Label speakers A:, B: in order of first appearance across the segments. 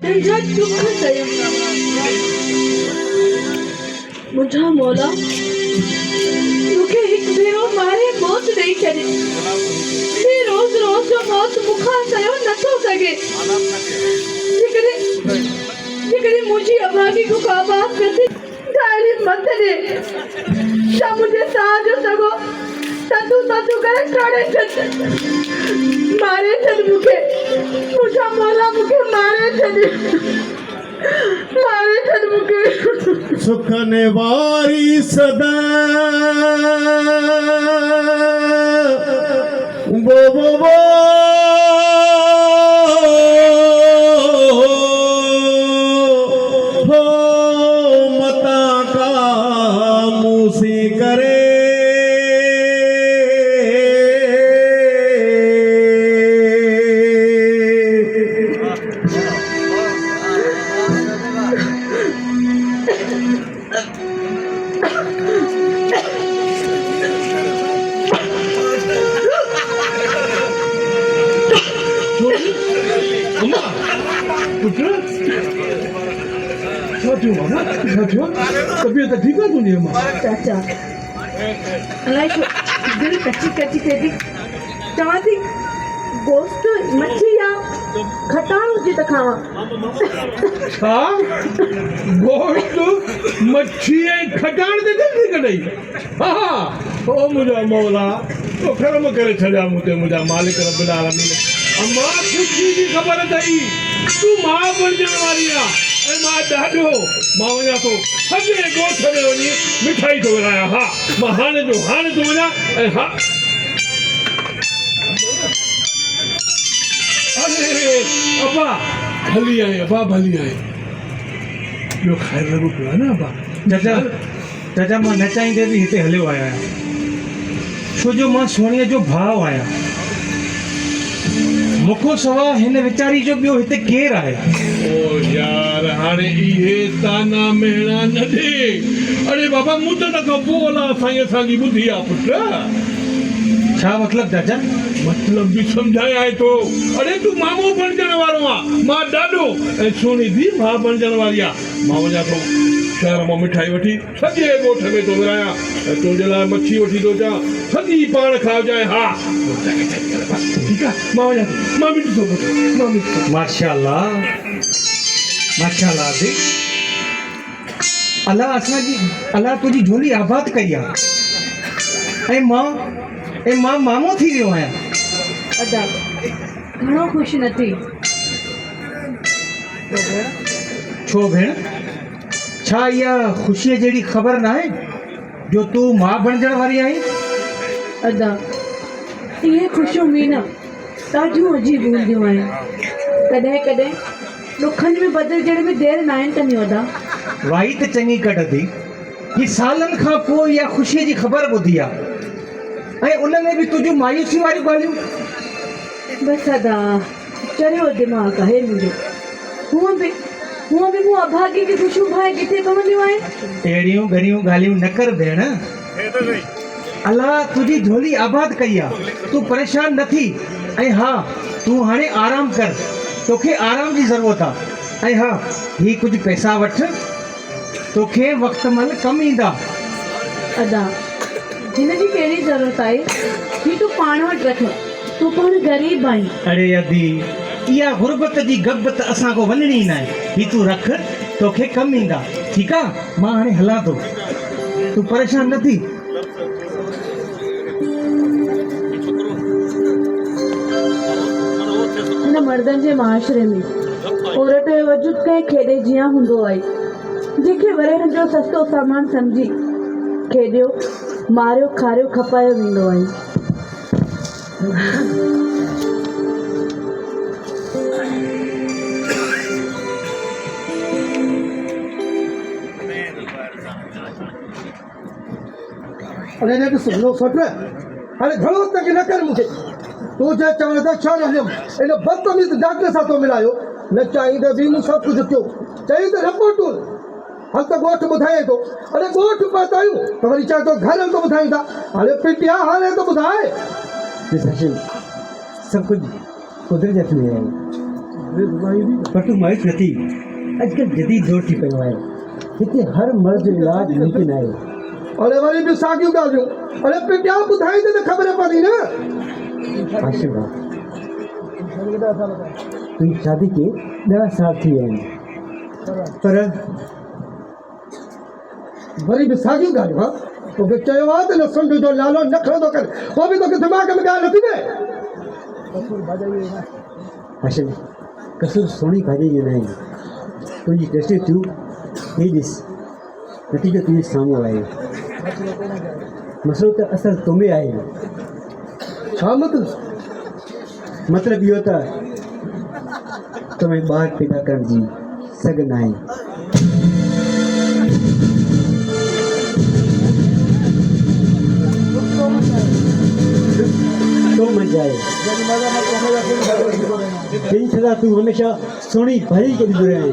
A: तुझा दुख सयम मुझा मौला मुखे एक भेरो मारे मौत नहीं करे ते रोज रोज जो मौत मुखा सयो न तो सके जिकरे मुझी अभागी को काबाब करते ताली मत दे मुझे साथ सगो तू करे छोड़े मारे छद मुखे मुझा मौला मुखे मारे छद मुखे
B: सुखने वारी सदा वो हो मता का मूसी करे तबीयत ठीक है दुनिया में
A: चाचा अलाई दिल कच्ची कच्ची कहती चवाती गोश्त मच्छी या खटाण हुजे त खावा
B: हाँ गोश्त मच्छी खटाण दे जल्दी कढई हाँ ओ मुझा मौला तो करम करे छड़ा मुझे मुझा मालिक रब्बुल आलमीन अम्मा खुशी की खबर दई तू मां बणजण वारी आ ऐं मां ॾाढो मां वञा थो सॼे ॻोठ में वञी मिठाई थो विरायां हा मां हाणे थो वञा ऐं हा अरे अब्बा भली आहे अब्बा भली आहे ॿियो खाइण लॻो पियो आहे न अब्बा
C: चाचा मां न चाहींदे बि हिते हलियो आहियां छो जो मां सोणीअ जो भाउ आहियां मुखो सवा हिन वीचारी जो ॿियो हिते केरु आहे
B: ओ यार हाणे इहे ताना मेणा न ॾे अरे बाबा मुदत खां पोइ अला साईं असांजी ॿुधी आहे पुट
C: छा मतिलबु चाचा
B: मतलब भी समझाया है तो अरे तू मामो बणजण वारो आ मां ॾाढो ऐं सोनी दी मां बणजण वारी आ मां वञा थो शहर मां मिठाई वठी सॼे ॻोठ में थो विरायां ऐं तुंहिंजे लाइ मच्छी वठी थो अचां सॼी पाण खाइजांइ हा ठीकु आहे मां वञा थो मां बि ॾिसो पुटु मां बि ॾिसो
C: माशाअल्लाह अभी अल्लाह असांजी अल्लाह तुंहिंजी झोली आबाद कई आहे ऐं मां मामो थी वियो आहियां
A: अदा घणो ख़ुशि न थी
C: छो भेण छा इहा ख़ुशीअ जहिड़ी ख़बर न आहे जो तूं मां बणजण वारी आहीं
A: अदा इहे ख़ुशियूं बि न ॾाढियूं अजीब हूंदियूं आहिनि कॾहिं कॾहिं ॾुखनि में बदिलजण में देरि न आहिनि कंदियूं अदा
C: वाई त चङी कढंदी ही सालनि खां पोइ इहा ख़ुशीअ जी ख़बर ॿुधी आहे ऐं उन में बि तुंहिंजूं मायूसी वारियूं ॻाल्हियूं
A: बसि अदा चरियो दिमाग़ आहे मुंहिंजो हूअं बि मूं अभागी जी ख़ुशियूं भाए किथे पवंदियूं आहिनि
C: अहिड़ियूं घणियूं ॻाल्हियूं न कर भेण अल्लाह तुंहिंजी झोली आबाद कई आहे तूं परेशान न थी ऐं हा तूं हाणे आराम कर तोखे आराम जी ज़रूरत आहे ऐं हा ही कुझु पैसा वठ तोखे वक़्तु महिल कमु ईंदा
A: अदा हिन जी कहिड़ी ज़रूरत आहे ही तूं पाण वटि रख तूं पाण ग़रीब आहीं
C: अरे अदी इहा गुरबत जी गबत असां को वञणी न आहे ही तूं रख तोखे कमु ईंदा ठीकु आहे मां हाणे हलां थो तूं परेशान न थी
A: हिन मर्दनि जे माशरे में औरत जो वजूद कंहिं खेॾे जीअं हूंदो आहे जंहिंखे वरेण जो सस्तो सामान सम्झी खेॾियो मारियो खारियो खपायो वेंदो आहे
D: अरे ने सुनो सोच अरे घणो तक न कर मुझे तू जे चवण त छा न हलियम इन बदतमीज़ डॉक्टर सां तो मिलायो न चाहींदे बि मूं सभु कुझु कयो चई त रिपोर्टूं हल त ॻोठ ॿुधाए थो अरे ॻोठ पहुतायूं त वरी चए थो घर तो ॿुधाईंदा हाणे पिटिया हाणे तो ॿुधाए
C: सब कुछ कुदरत जे हथ में आहे पर तूं मायूस न थी। अॼुकल्ह जदीद दौर थी पियो आहे, हिते हर मर्ज़ जो इलाज मुमकिन आहे।
D: अरे वरी बि साॻियूं ॻाल्हियूं, अरे पे ॿिया ॿुधाईंदे त ख़बर पवंदी न।
C: हाशिम भाउ, तुंहिंजी शादी खे 10 साल थी विया आहिनि, पर
D: वरी बि साॻियूं ॻाल्हियूं। हा, तोखे चयो आहे त न सुंड जो नालो न खणंदो कर, पोइ बि तोखे दिमाग़ में ॻाल्हि नथी पए।
C: हाशिम, कसूर सोणी भाॼी जो न आहे। तुंहिंजी टेस्टियूं थियूं, ही ॾिस नतीजो तुंहिंजे साम्हूं आहे। मसइलो त असल तोमें आहे।
D: छा मतिलबु?
C: मतिलबु इहो त तोमें ॿार पैदा करण जी सघ न आहे। तो मंझि आहे, तेरी सज़ा तूं हमेशह सोणी भाॼी खे ॾिजो रहे।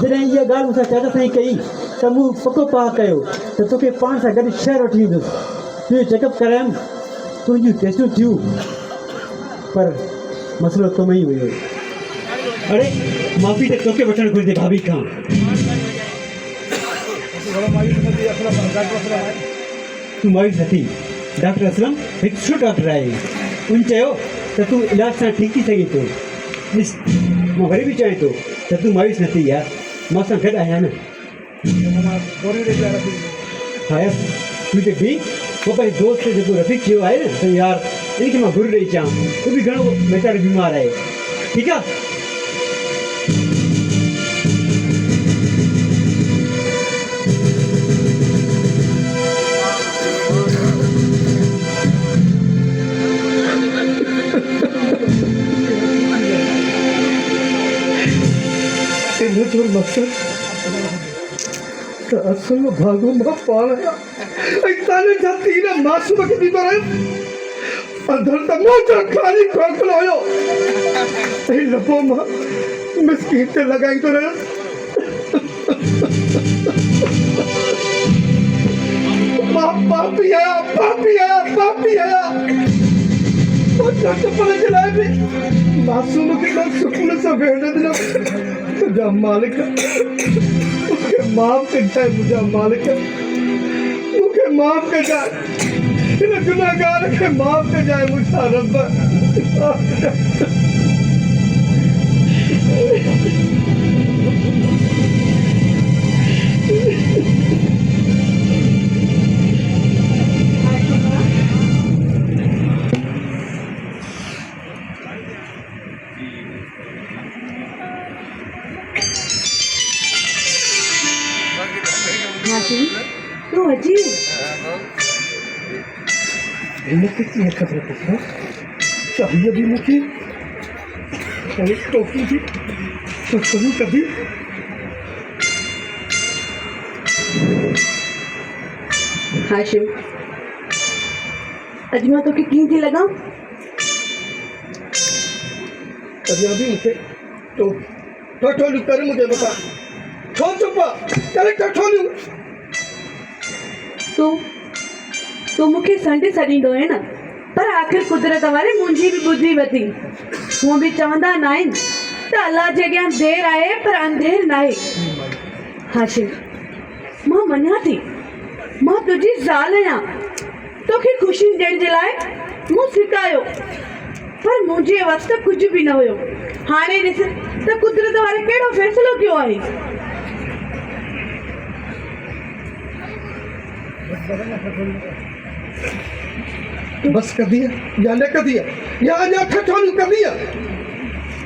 C: जॾहिं इहा ॻाल्हि मूंसां चाचा साईं कई त मूं पको पाह कयो त तोखे पाण सां गॾु शहर वठी ईंदुसि, तुंहिंजो चेकअप करायमि, तुंहिंजियूं टेस्टियूं थियूं, पर मसइलो तो में ई हुयो। अरे माफ़ी त तोखे वठणु घुरिजे भाभी खां। तूं मायूस न थी। डॉक्टर असलम हिकु सुठो डॉक्टर आहे। उन चयो त तूं इलाज सां ठीकु थी सघे थो। ॾिस, मां वरी बि चाहियां थो त तूं मायूस न थी यार, मां सां गॾु आहियां न। हा यार, तूं हिते बि पोइ पंहिंजे दोस्त खे जेको रफ़ीक चयो आहे न त यार इनखे मां घुर ॾेई अचां, उहो बि घणो वीचारो बीमार आहे। ठीकु आहे?
D: जो मक़सद त असल भागो मां पाण आहियां ऐं ताने जा तीर मासूम खे ॾींदो रहियो। अंदरि त मुंहिंजो ख़ाली खोखलो हुयो ऐं लफ़ो मां मिसकीन ते लॻाईंदो रहियो। मां पापी आहियां, पापी आहियां, पापी आहियां। चपल जे लाइ बि मासूम खे मां सुकून सां वेहण ॾिनो। मुंहिंजा मालिक मूंखे माफ़ कजांइ, मुंहिंजा मालिक मूंखे माफ़ कजांइ, हिन गुनाहगार खे माफ़ कजांइ मुंहिंजा रब।
A: हाशिम, तूं अची
D: हिनखे कीअं ख़बर पई? चाहिए बि मूंखे टोकी थी तो शुरू कभी
A: हाशिम, अॼु मां तोखे कीअं थी लॻां?
D: अॼु बि मूंखे तो ठठोलियूं कर मुंहिंजे मथां। छो चुप करे ठठोलियूं?
A: तूं मूंखे संड छॾींदो आहे न, पर आख़िर कुदरत वारे मुंहिंजी बि ॿुधी वरिती। हूअं बि चवंदा न आहिनि त अलाह जे अॻियां देरि आहे पर अंधेर न आहे। हाशिम, मां मञा थी मां तुंहिंजी ज़ाल आहियां, तोखे ख़ुशी ॾियण जे लाइ मूं सिकायो, पर मुंहिंजे वक़्तु कुझु बि न हुयो। हाणे ॾिस त कुदरत वारे कहिड़ो फ़ैसिलो कयो आहे।
D: बस कर दिया या न कर दिया या अञा ठठोलियूं कर दिया?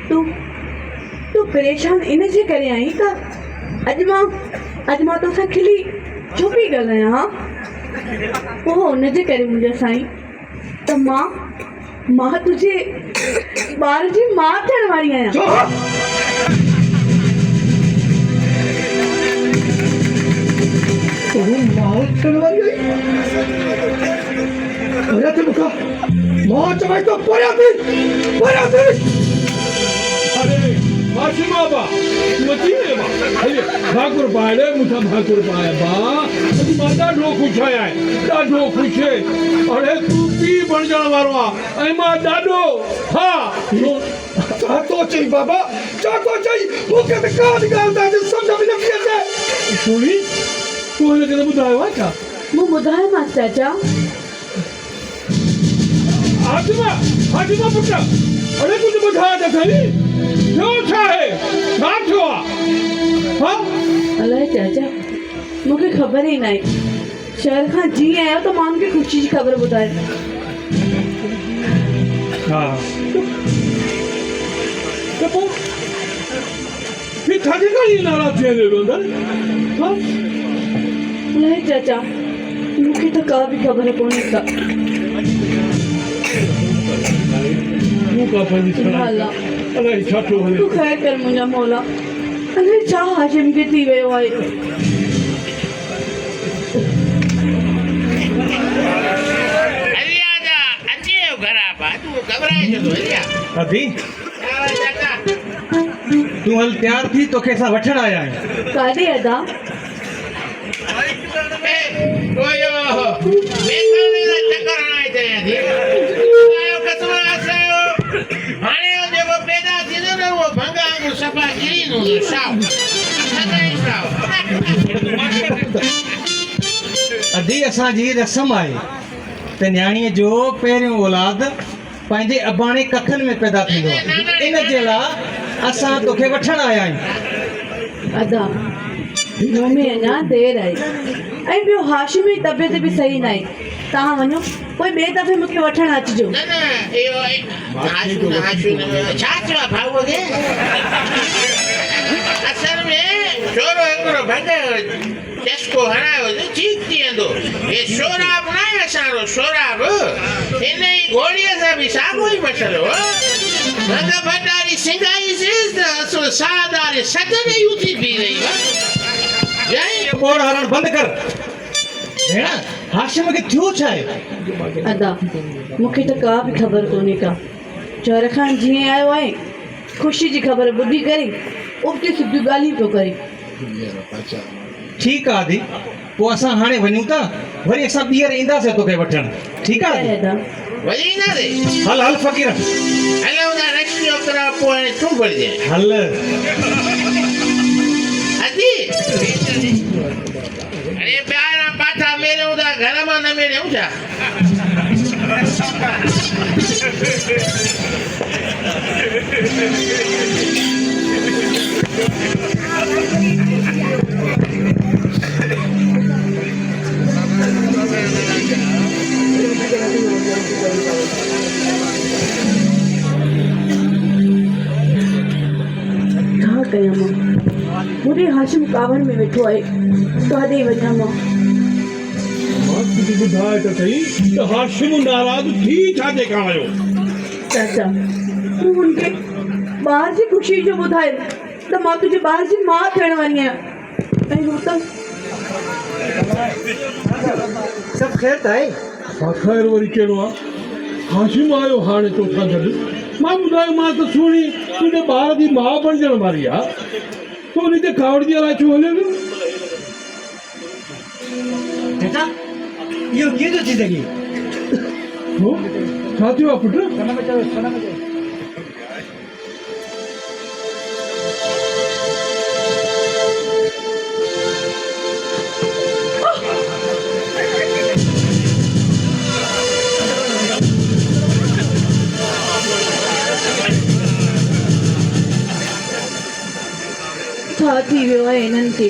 A: तूं परेशान इन जे करे आई त अॼु मां तोसां खिली छो पई ॻाल्हायां? हा, उहो उन जे करे मुंहिंजो साईं त मां तुंहिंजे ॿार जी माउ थियण वारी आहियां।
D: मां थियण वारी आई? अरे ते मुखा मां चवाई तो पोया थी।
B: अरे हाशिम बाबा, तूं अची वियो बा? हले भाकुर पाए मूंसां भाकुर पाए बा। अॼु मां ॾाढो ख़ुशि आहियां, ॾाढो ख़ुशि। अरे तूं पीउ बणजण वारो आहे ऐं मां ॾाढो। हा
D: छा थो चई बाबा छा थो चई मूंखे त का ॻाल्हि तव्हांखे सम्झ में नथी अचे
B: सोनी तूं हिनखे न ॿुधायो आहे छा
A: मूं ॿुधायोमांसि चाचा
B: हाजिमा पुट अरे कुझु ॿुधाए त सही थियो छा आहे छा थियो आहे हा
A: अलाए चाचा मूंखे ख़बर ई न आहे शहर खां जीअं आयो त मां मूंखे ख़ुशी जी ख़बर ॿुधाए
B: हा त पोइ हीअ छाजे करे इएं नाराज़ थी वेंदो अंदरि हा
A: अलाए चाचा मूंखे त का बि ख़बर कोन्हे का
B: तूं का पंहिंजी
A: अल्लाह
B: अलाए छा थो हले
A: तूं ख़ैर कर मुंहिंजा मौला अलाए छा हाशिम खे थी वियो आहे
E: हरियादा अचे घरा बातू घबराए छो हरिया
C: अभी
E: चाचा
C: तूं हल तैयार थी तोखे असां वठण आया आहियूं
A: काॾे अदा
E: ओयो बेकाने ला चक्कर हणाए चया थी आयो कसम आयो हाणे जेको पैदा थींदो न उहो भंगा वांगुरु सफ़ा गिरी हूंदो साओ सदाई साओ
C: अधी असांजी रस्म आहे त न्याणीअ जो पहिरियों औलाद पंहिंजे अबाणे कखनि में पैदा थींदो आहे इन जे लाइ असां तोखे वठण आया आहियूं
A: अदा में अञा देरि आहे ऐं ॿियो हाशिम जी तबियत बि सही न आहे तव्हां वञो पोइ ॿिए दफ़े मूंखे वठणु अचिजो
E: न न इहो हाशू छा थियो आहे भाऊ खे असल में छोरो हिकिड़ो भंग चस्को हणायो ठीक थी वेंदो हे शोराब न आहे असांजो शोराब हिन ई गोड़ीअ सां बि साॻियो ई मसइलो भंग भंडारी सिंगाईसीं त असुल सादारी सदन ई उथी बीह रही जय
C: बोर हरण बंदि कर भेण हाशिम खे थियो छा आहे
A: अदा मूंखे त का बि ख़बर कोन्हे का शहर खां जीअं आयो आहे ख़ुशी जी ख़बर ॿुधी करे उबती सिधियूं ॻाल्हियूं पियो करे
C: ठीकु आहे आदि पोइ असां हाणे वञूं था वरी असां ॿीहर ईंदासीं तोखे वठण ठीकु आहे
A: अदा
E: वरी ईंदा रे
C: हल हल फ़क़ीर
E: हलो उन रखियो करा पोइ तूं भरजे
C: हल
E: अदी अरे प्यारा पाठा मेरे उदा घर में न मेरे उठा
A: छा कयां मां मुंहिंजे हाशिम कावड़ में वेठो आहे काॾे वञां मां
B: मां कुझु ॿुधाए त सही त हाशिम नाराज़ थी छाजे खां वियो
A: चाचा तूं हुनखे ॿार जी ख़ुशी जो ॿुधाए त मां तुंहिंजे ॿार जी माउ थियण वारी आहियां ऐं हू त
C: सभु ख़ैर त आहे
B: हा ख़ैर वरी कहिड़ो आहे हाशिम आयो हाणे तोखां गॾु मां ॿुधायो मां त सुहिणी तुंहिंजे ॿार जी माउ बणजण वारी आहे त उन ते कावड़ जी अलाए छो हले पियो
C: बेटा इहो कीअं थो थी सघे
B: हो छा थियो आहे पुटु
A: छा थी वियो आहे हिननि खे